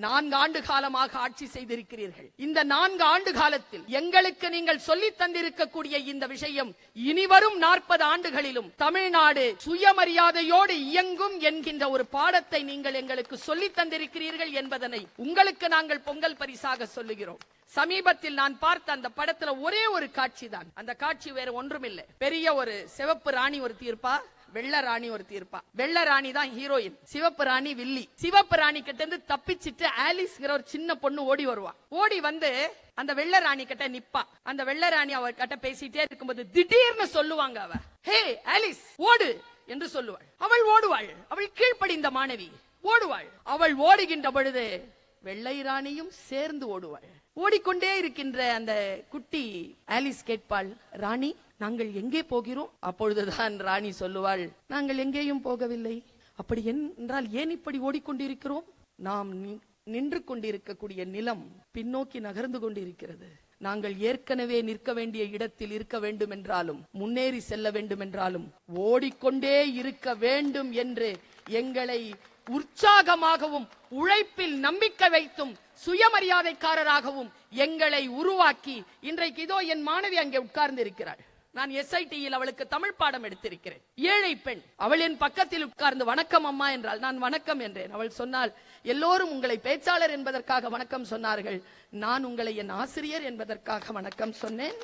4 ஆண்டு காலமாக ஆட்சி செய்திருக்கிறீர்கள். இந்த 4 ஆண்டு காலத்தில் எங்களுக்கு நீங்கள் சொல்லி தந்திருக்கக்கூடிய இந்த விஷயம் இனிவரும் 40 ஆண்டுகளிலும் தமிழ்நாடு சுயமரியாதையோடு இயங்கும் என்கின்ற ஒரு பாடத்தை நீங்கள் எங்களுக்கு சொல்லி தந்திருக்கிறீர்கள் என்பதனை உங்களுக்கு நாங்கள் பொங்கல் பரிசாக சொல்லுகிறோம். சமீபத்தில் நான் பார்த்த அந்த படத்துல ஒரே ஒரு காட்சி தான். அந்த காட்சி வேற ஒன்றுமில்லை. பெரிய ஒரு சிவப்பு ராணி ஒரு தீர்ப்பா, வெள்ள ராணி ஒரு தீர்ப்பா. வெள்ள ராணி தான் ஹீரோயின், சிவப்பு ராணி வில்லி. சிவப்பு ராணி கிட்ட இருந்து தப்பிச்சிட்டு ஆலிஸ்ங்கிற ஒரு சின்ன பொண்ணு ஓடி வருவா. ஓடி வந்து அந்த வெள்ள ராணி கிட்ட நிப்பா. அந்த வெள்ள ராணி அவ கிட்ட பேசிட்டே இருக்கும்போது திடீர்னு சொல்லுவாங்க, அவ ஹே ஆலிஸ் ஓடு என்று சொல்லுவாள். அவள் ஓடுவாள். அவள் கீழ்ப்படிந்த மாணவி ஓடுவாள். அவள் ஓடுகின்ற பொழுது வெள்ளை ராணியும் சேர்ந்து ஓடுவாள். ஓடிக்கொண்டே இருக்கின்ற அந்த குட்டி ஆலிஸ் கேட்பாள், ராணி நாங்கள் எங்கே போகிறோம்? அப்பொழுதுதான் ராணி சொல்லுவாள், நாங்கள் எங்கேயும் போகவில்லை. அப்படி என்றால் ஏன் இப்படி ஓடிக்கொண்டிருக்கிறோம்? நாம் நின்று கொண்டிருக்கக்கூடிய நிலம் பின்னோக்கி நகர்ந்து கொண்டிருக்கிறது. நாங்கள் ஏற்கனவே நிற்க வேண்டிய இடத்தில் இருக்க வேண்டும் என்றாலும், முன்னேறி செல்ல வேண்டும் என்றாலும் ஓடிக்கொண்டே இருக்க வேண்டும் என்று எங்களை உற்சாகமாகவும் உழைப்பில் நம்பிக்கை வைத்தும் சுயமரியாதைக்காரராகவும் எங்களை உருவாக்கி இன்றைக்கு இதோ என் மாணவி அங்கே உட்கார்ந்து இருக்கிறாள். நான் SITயில் அவளுக்கு தமிழ் பாடம் எடுத்திருக்கிறேன். ஏழை பெண். அவள் என் பக்கத்தில் உட்கார்ந்து வணக்கம் அம்மா என்றாள். நான் வணக்கம் என்றேன். அவள் சொன்னால், எல்லோரும் உங்களை பேச்சாளர் என்பதற்காக வணக்கம் சொன்னார்கள், நான் உங்களை என் ஆசிரியர் என்பதற்காக வணக்கம் சொன்னேன்.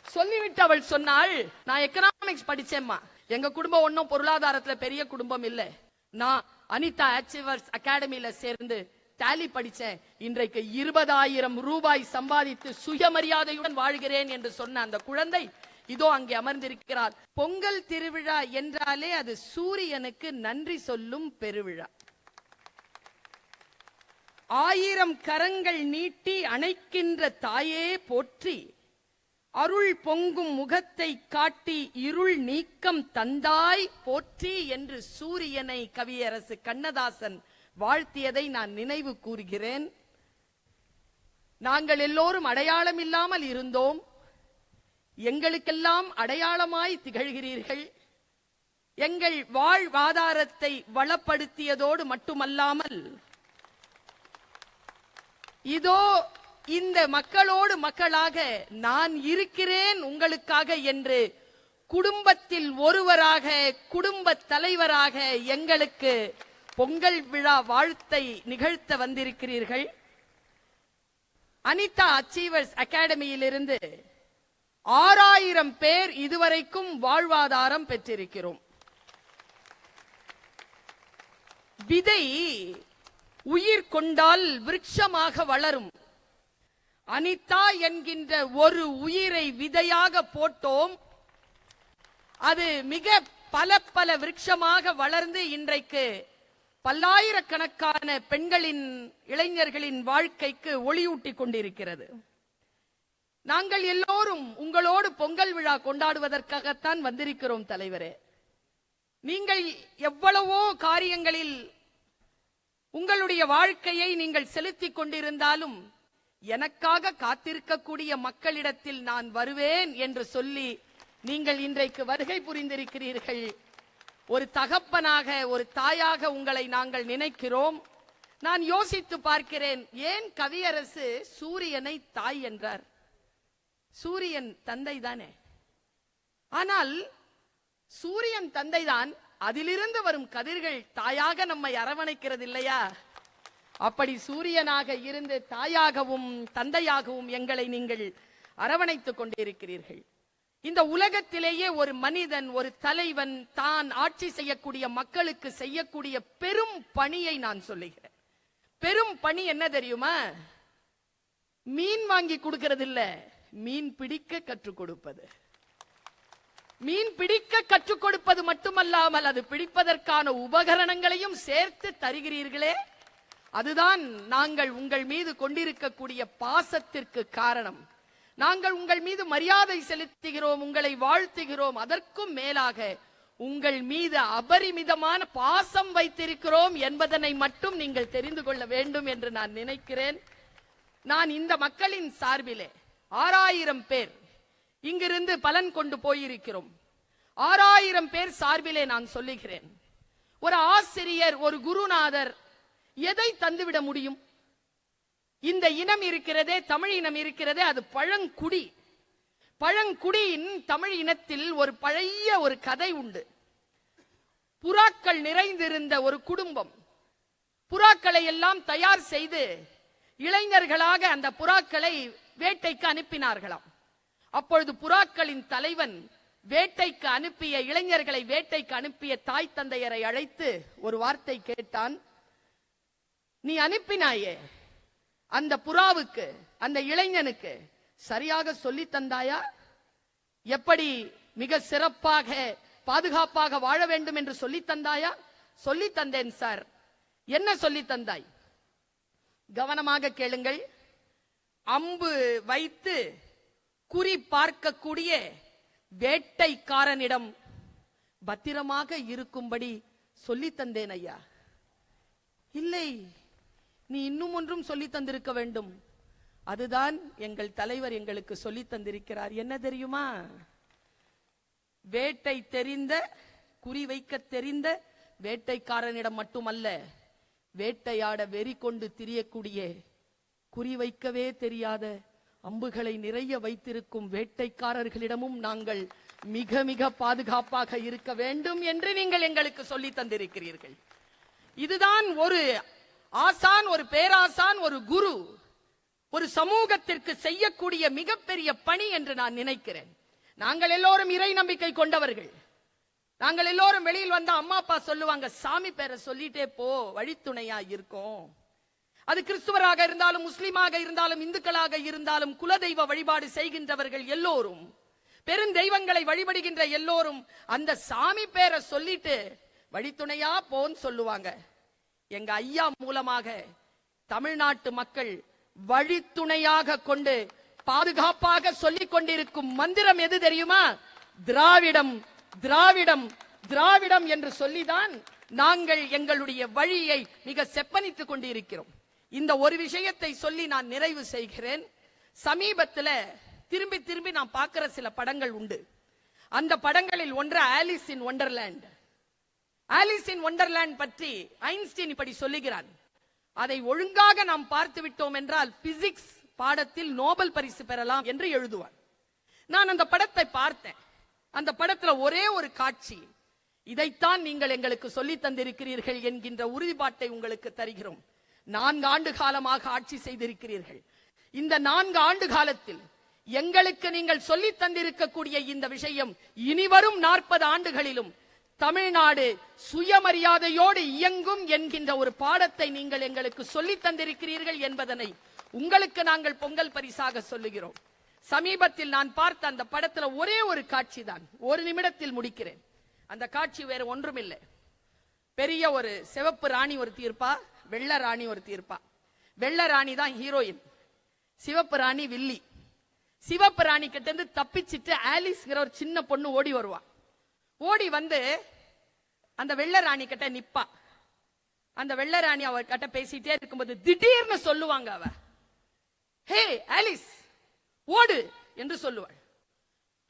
சொல்லிவிட்டு அவள் சொன்னாள், நான் எக்கனாமிக்ஸ் படிச்சேம்மா. எங்க குடும்பம் ஒன்னும் பொருளாதாரத்துல பெரிய குடும்பம் இல்லை. நான் அனிதா அச்சீவர்ஸ் அகாடமியில சேர்ந்து டாலி படிச்சேன். இன்றைக்கு 20,000 ரூபாய் சம்பாதித்து சுயமரியாதையுடன் வாழ்கிறேன் என்று சொன்ன அந்த குழந்தை இதோ அங்கே அமர்ந்திருக்கிறார். பொங்கல் திருவிழா என்றாலே அது சூரியனுக்கு நன்றி சொல்லும் பெருவிழா. 1000 கரங்கள் நீட்டி அணைக்கின்ற தாயே போற்றி, அருள் பொங்கும் முகத்தை காட்டி இருள் நீக்கம் தந்தாய் போற்றி என்று சூரியனை கவியரசு கண்ணதாசன் வாழ்த்தியதை நான் நினைவு கூறுகிறேன். நாங்கள் எல்லோரும் அடையாளம் இல்லாமல் இருந்தோம். எங்களுக்கெல்லாம் அடையாளமாய் திகழ்கிறீர்கள். எங்கள் வாழ்வாதாரத்தை வளப்படுத்தியதோடு மட்டுமல்லாமல் இதோ இந்த மக்களோடு மக்களாக நான் இருக்கிறேன் உங்களுக்காக என்று குடும்பத்தில் ஒருவராக, குடும்ப தலைவராக எங்களுக்கு பொங்கல் விழா வாழ்த்தை நிகழ்த்த வந்திருக்கிறீர்கள். அனிதா அச்சீவர்ஸ் அகாடமியிலிருந்து 6000 பேர் இதுவரைக்கும் வாழ்வாதாரம் பெற்றிருக்கிறோம். விதை உயிர் கொண்டால் விருட்சமாக வளரும். அனிதா என்கின்ற ஒரு உயிரை விதையாக போட்டோம். அது மிக பல விருட்சமாக வளர்ந்து இன்றைக்கு பல்லாயிரக்கணக்கான பெண்களின், இளைஞர்களின் வாழ்க்கைக்கு ஒளியூட்டி கொண்டிருக்கிறது. நாங்கள் எல்லோரும் உங்களோடு பொங்கல் விழா கொண்டாடுவதற்காகத்தான் வந்திருக்கிறோம் தலைவரே. நீங்கள் எவ்வளவோ காரியங்களில் உங்களுடைய வாழ்க்கையை நீங்கள் செலுத்திக் கொண்டிருந்தாலும் எனக்காக காத்திருக்கக்கூடிய மக்களிடத்தில் நான் வருவேன் என்று சொல்லி நீங்கள் இன்றைக்கு வருகை புரிந்திருக்கிறீர்கள். ஒரு தகப்பனாக, ஒரு தாயாக உங்களை நாங்கள் நினைக்கிறோம். நான் யோசித்து பார்க்கிறேன், ஏன் கவியரசு சூரியனை தாய் என்றார்? சூரியன் தந்தை தானே. ஆனால் சூரியன் தந்தைதான், அதிலிருந்து வரும் கதிர்கள் தாயாக நம்மை அரவணைக்கிறது இல்லையா? அப்படி சூரியனாக இருந்து தாயாகவும் தந்தையாகவும் எங்களை நீங்கள் அரவணைத்துக் கொண்டிருக்கிறீர்கள். இந்த உலகத்திலேயே ஒரு மனிதன், ஒரு தலைவன் தான் ஆட்சி செய்யக்கூடிய மக்களுக்கு செய்யக்கூடிய பெரும் பணியை நான் சொல்லுகிறேன். பெரும் பணி என்ன தெரியுமா? மீன் வாங்கி கொடுக்கிறது இல்ல, மீன் பிடிக்க கற்றுக் கொடுப்பது. மீன் பிடிக்க கற்றுக் கொடுப்பது மட்டுமல்லாமல் அது பிடிப்பதற்கான உபகரணங்களையும் சேர்த்து தருகிறீர்களே, அதுதான் நாங்கள் உங்கள் மீது கொண்டிருக்கக்கூடிய பாசத்திற்கு காரணம். நாங்கள் உங்கள் மீது மரியாதை செலுத்துகிறோம், உங்களை வாழ்த்துகிறோம். அதற்கும் மேலாக உங்கள் மீது அபரிமிதமான பாசம் வைத்திருக்கிறோம் என்பதனை மட்டும் நீங்கள் தெரிந்து கொள்ள வேண்டும் என்று நான் நினைக்கிறேன். நான் இந்த மக்களின் சார்பிலே 6000 பேர் இங்கிருந்து பலன் கொண்டு போயிருக்கிறோம். 6000 பேர் சார்பிலே நான் சொல்லுகிறேன், ஒரு ஆசிரியர், ஒரு குருநாதர் எதை தந்துவிட முடியும்? இந்த இனம் இருக்கிறதே, தமிழ் இனம் இருக்கிறதே, அது பழங்குடி. பழங்குடியின் தமிழ் இனத்தில் ஒரு பழைய ஒரு கதை உண்டு. புறாக்கள் நிறைந்திருந்த ஒரு குடும்பம். புறாக்களை எல்லாம் தயார் செய்து இளைஞர்களாக அந்த புறாக்களை வேட்டைக்கு அனுப்பினார்களாம். அப்பொழுது புறாக்களின் தலைவன் வேட்டைக்கு அனுப்பிய இளைஞர்களை வேட்டைக்கு அனுப்பிய தாய் தந்தையரை அழைத்து ஒரு வார்த்தை கேட்டான். நீ அனுப்பினாயே அந்த புறாவுக்கு, அந்த இளைஞனுக்கு சரியாக சொல்லி தந்தாயா? எப்படி மிக சிறப்பாக பாதுகாப்பாக வாழ வேண்டும் என்று சொல்லி தந்தாயா? சொல்லி தந்தேன் சார். என்ன சொல்லி தந்தாய்? கவனமாக கேளுங்கள். அம்பு வைத்து குறி பார்க்கக்கூடிய வேட்டைக்காரனிடம் பத்திரமாக இருக்கும்படி சொல்லி தந்தேன் ஐயா. இல்லை, நீ இன்னும் ஒன்றும் சொல்லி தந்திருக்க வேண்டும். அதுதான் எங்கள் தலைவர் எங்களுக்கு சொல்லி தந்திருக்கிறார். என்ன தெரியுமா? வேட்டை தெரிந்த, குறி வைக்க தெரிந்த வேட்டைக்காரனிடம் மட்டுமல்ல, வேட்டையாட வெறி கொண்டு திரியக்கூடிய, குறி வைக்கவே தெரியாத, அம்புகளை நிறைய வைத்திருக்கும் வேட்டைக்காரர்களிடமும் நாங்கள் மிக மிக பாதுகாப்பாக இருக்க வேண்டும் என்று நீங்கள் எங்களுக்கு சொல்லி தந்திருக்கிறீர்கள். இதுதான் ஒரு ஆசான், ஒரு பேராசான், ஒரு குரு ஒரு சமூகத்திற்கு செய்யக்கூடிய மிகப்பெரிய பணி என்று நான் நினைக்கிறேன். நாங்கள் எல்லோரும் இறை நம்பிக்கை கொண்டவர்கள். நாங்கள் எல்லோரும் வெளியில் வந்தா அம்மா அப்பா சொல்லுவாங்க, சாமி பேரை சொல்லிட்டே போ, வழித்துணையா இருக்கும். அது கிறிஸ்துவராக இருந்தாலும், முஸ்லிமாக இருந்தாலும், இந்துக்களாக இருந்தாலும், குலதெய்வ வழிபாடு செய்கின்றவர்கள் எல்லோரும், பெருந்தெய்வங்களை வழிபடுகின்ற எல்லோரும் அந்த சாமி பேரை சொல்லிட்டு வழித்துணையா போன்னு சொல்லுவாங்க. எங்க ஐயா மூலமாக தமிழ்நாட்டு மக்கள் வழித்துணையாக கொண்டு பாதுகாப்பாக சொல்லிக் கொண்டிருக்கும் மந்திரம் எது தெரியுமா? திராவிடம், திராவிடம், திராவிடம் என்று சொல்லிதான் நாங்கள் எங்களுடைய வழியை மிக செப்பனித்துக் கொண்டிருக்கிறோம். இந்த ஒரு விஷயத்தை சொல்லி நான் நிறைவு செய்கிறேன். சமீபத்தில் திரும்பி திரும்பி நான் பார்க்கிற சில படங்கள் உண்டு. அந்த படங்களில் ஒன்று ஆலிஸ் இன் ஒண்டர்லேண்ட். ஆலிஸ் இன் ஒண்டர்லேண்ட் பற்றி ஐன்ஸ்டீன் இப்படி சொல்லுகிறான். அதை ஒழுங்காக நாம் பார்த்து விட்டோம் என்றால் பிசிக்ஸ் பாடத்தில் நோபல் பரிசு பெறலாம் என்று எழுதுவான். நான் அந்த படத்தை பார்த்தேன். அந்த படத்துல ஒரே ஒரு காட்சி, இதைத்தான் நீங்கள் எங்களுக்கு சொல்லி தந்திருக்கிறீர்கள் என்கின்ற உறுதிப்பாட்டை உங்களுக்கு தருகிறோம். 4 ஆண்டு காலமாக ஆட்சி செய்திருக்கிறீர்கள். இந்த 4 ஆண்டு காலத்தில் எங்களுக்கு நீங்கள் சொல்லி தந்திருக்கக்கூடிய இந்த விஷயம் இனிவரும் 40 ஆண்டுகளிலும் தமிழ்நாடு சுயமரியாதையோடு இயங்கும் என்கின்ற ஒரு பாடத்தை நீங்கள் எங்களுக்கு சொல்லி தந்திருக்கிறீர்கள் என்பதனை உங்களுக்கு நாங்கள் பொங்கல் பரிசாக சொல்லுகிறோம். சமீபத்தில் நான் பார்த்த அந்த படத்துல ஒரே ஒரு காட்சி தான், 1 நிமிடத்தில் முடிக்கிறேன். அந்த காட்சி வேற ஒன்றுமில்லை. பெரிய ஒரு சிவப்பு ராணி ஒரு தீர்ப்பா, வெள்ள ராணி ஒரு தீர்ப்பா. வெள்ள ராணி தான் ஹீரோயின், சிவப்பு ராணி வில்லி. சிவப்பு ராணி கிட்ட இருந்து தப்பிச்சிட்டு ஆலிஸ்ங்கிற ஒரு சின்ன பொண்ணு ஓடி வருவா. ஓடி வந்து அந்த வெள்ள ராணி கிட்ட நிப்பா. அந்த வெள்ள ராணி அவ கிட்ட பேசிட்டே இருக்கும்போது திடீர்னு சொல்லுவாங்க, அவ ஹே ஆலிஸ் ஓடு என்று சொல்லுவாள்.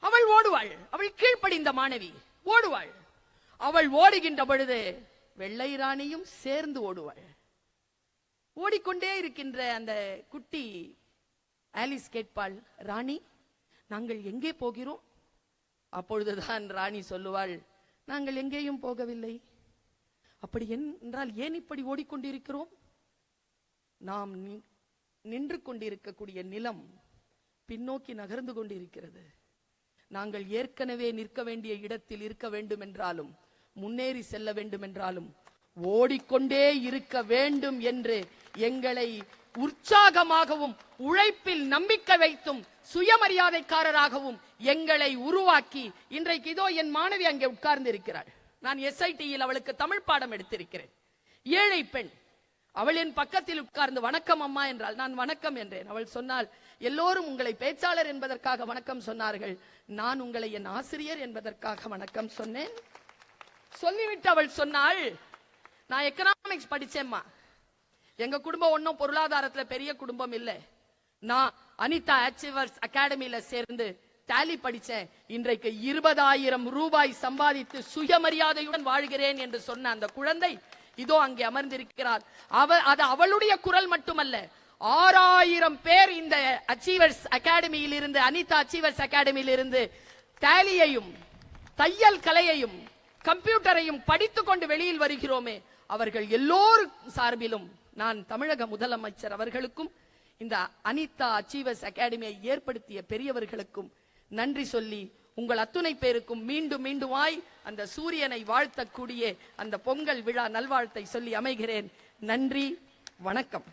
அவள் ஓடுவாள். அவள் கீழ்ப்படிந்த மாணவி, ஓடுவாள். அவள் ஓடுகின்ற பொழுது வெள்ளை ராணியும் சேர்ந்து ஓடுவாள். ஓடிக்கொண்டே இருக்கின்ற அந்த குட்டி ஆலிஸ் கேட்பாள், ராணி நாங்கள் எங்கே போகிறோம்? அப்பொழுதுதான் ராணி சொல்லுவாள், நாங்கள் எங்கேயும் போகவில்லை. அப்படி என்றால் ஏன் இப்படி ஓடிக்கொண்டிருக்கிறோம்? நாம் நின்று கொண்டிருக்கக்கூடிய நிலம் பின்னோக்கி நகர்ந்து கொண்டிருக்கிறது. நாங்கள் ஏற்கனவே நிற்க வேண்டிய இடத்தில் இருக்க வேண்டும் என்றாலும், முன்னேறி செல்ல வேண்டும் என்றாலும் ஓடிக்கொண்டே இருக்க வேண்டும் என்று எங்களை உற்சாகமாகவும் உழைப்பில் நம்பிக்கை வைத்தும் சுயமரியாதைக்காரராகவும் எங்களை உருவாக்கி இன்றைக்கு இதோ என் மாணவி அங்கே உட்கார்ந்து இருக்கிறாள். நான் SITயில் அவளுக்கு தமிழ் பாடம் எடுத்திருக்கிறேன். ஏழை பெண். அவள் என் பக்கத்தில் உட்கார்ந்து வணக்கம் அம்மா என்றாள். நான் வணக்கம் என்றேன். அவள் சொன்னாள், எல்லோரும் உங்களை பேச்சாளர் என்பதற்காக வணக்கம் சொன்னார்கள், நான் உங்களை என் ஆசிரியர் என்பதற்காக வணக்கம் சொன்னேன். சொல்லிவிட்டு அவள் சொன்னாள், நான் எக்கனாமிக்ஸ் படிச்சேம்மா. எங்க குடும்பம் ஒன்னும் பொருளாதாரத்துல பெரிய குடும்பம் இல்லை. நான் அனிதா அச்சீவர்ஸ் அகாடமியில சேர்ந்து டாலி படிச்சேன். இன்றைக்கு 20,000 ரூபாய் சம்பாதித்து சுயமரியாதையுடன் வாழ்கிறேன் என்று சொன்ன அந்த குழந்தை இதோ அங்கே அமர்ந்திருக்கிறார். அது அவளுடைய குரல் மட்டுமல்ல, 6000 பேர் இந்த அச்சீவர்ஸ் அகாடமியில் இருந்து, அனிதா அச்சீவர்ஸ் அகாடமியில் இருந்து டேலியையும் தையல் கலையையும் கம்ப்யூட்டரையும் படித்துக் கொண்டு வெளியில் வருகிறோமே, அவர்கள் எல்லோரும் சார்பிலும் நான் தமிழக முதலமைச்சர் அவர்களுக்கும் இந்த அனிதா அச்சீவர்ஸ் அகாடமியை ஏற்படுத்திய பெரியவர்களுக்கும் நன்றி சொல்லி, உங்கள் அத்துணை பேருக்கும் மீண்டும் மீண்டுமாய் அந்த சூரியனை வாழ்த்தக்கூடிய அந்த பொங்கல் விழா நல்வாழ்த்தை சொல்லி அமைகிறேன். நன்றி, வணக்கம்.